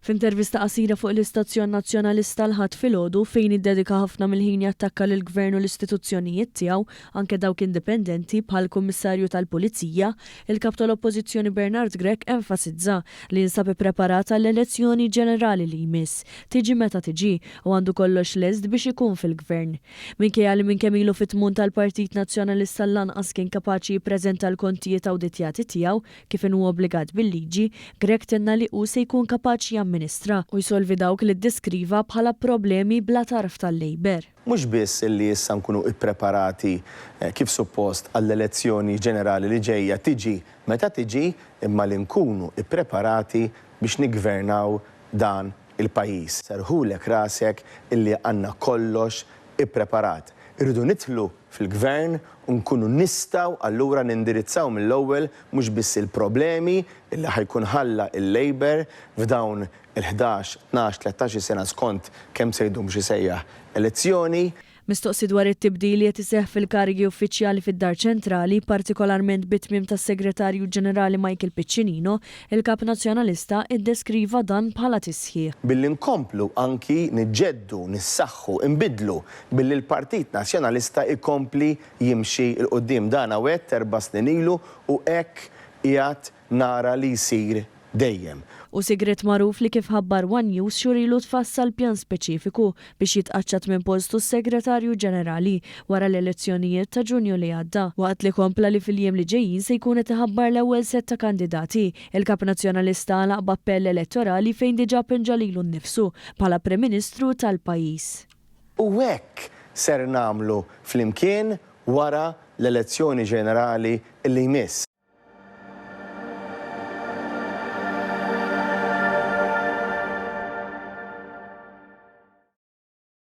F'intervista qasira fuq l-Istazzjon Nazzjonalista l-ħadd filgħodu fejn iddedika ħafna mill-ħin jattakka lill-Gvern u l-istituzzjonijiet tiegħu, anke dawk indipendenti bħal Kummissarju tal-Pulizija, il-kap tal-Oppożizzjoni Bernard Grech enfasizza li jinsab ippreparat għall-elezzjoni ġenerali li jmiss. Tiġi meta tiġi u għandu kollox lest biex ikun fil-Gvern. Minkejja li minn kemm ilu fit-tmun tal-Partit Nazzjonalista lanqas kien kapaċi jippreżenta l-kontijiet awditjati tiegħu kif inhu obbligat bil-liġi, Grech tenna li hu se jkun kapaċi Ministra u jsolvi dawk li ddeskriva bħala problemi bla tarf tal-Labor. Mhux biss illi issa nkunu ippreparati kif suppost għall-elezzjoni ġenerali li ġejja tiġi meta tiġi, imma li nkunu ippreparati biex nigvernaw dan il-pajjiż. Serħulek rasek illi għandna kollox ippreparat. Irridu nidħlu fil-gvern u nkunu nistgħu allura nindirizzaw mill-ewwel mhux biss il-problemi illi ħajkun ħalla il-Labor f'dawn il-11, 12, 13 sena skont kemm se jdum xi sejjaħ elezzjoni. Mistoqsi dwar it-tibdil qed iseħħ fil-karigi uffiċjali fid-Dar Ċentrali, partikolarment bit-tmiem tas-Segretarju Ġenerali Michael Piccinino, il-Kap Nazzjonalista iddeskriva dan bħala tisħiħ. Billi nkomplu anki niġġeddu, nissaħħu, inbidlu billi l-Partit Nazzjonalista ikompli jimxi l-qudiem dan għawet 4 snin ilu u hekk qiegħed nara li jsir dejjem. U sigret magħruf li kif ħabbar One News xurilu tfassal pjan speċifiku biex jitqaċċat minn postu s-Segretarju Ġenerali wara l-elezzjonijiet ta' Ġunju li għadda. Waqt li kompla li fil-jiem li ġejjin se jkun qed iħabbar l-ewwel set ta' kandidati. Il-Kap Nazzjonalista għalaq b'appell elettorali fejn diġà pinġalilu nnifsu bħala Prim Ministru tal-pajjiż. U hekk ser nagħmlu flimkien wara l-elezzjoni ġenerali li jmiss.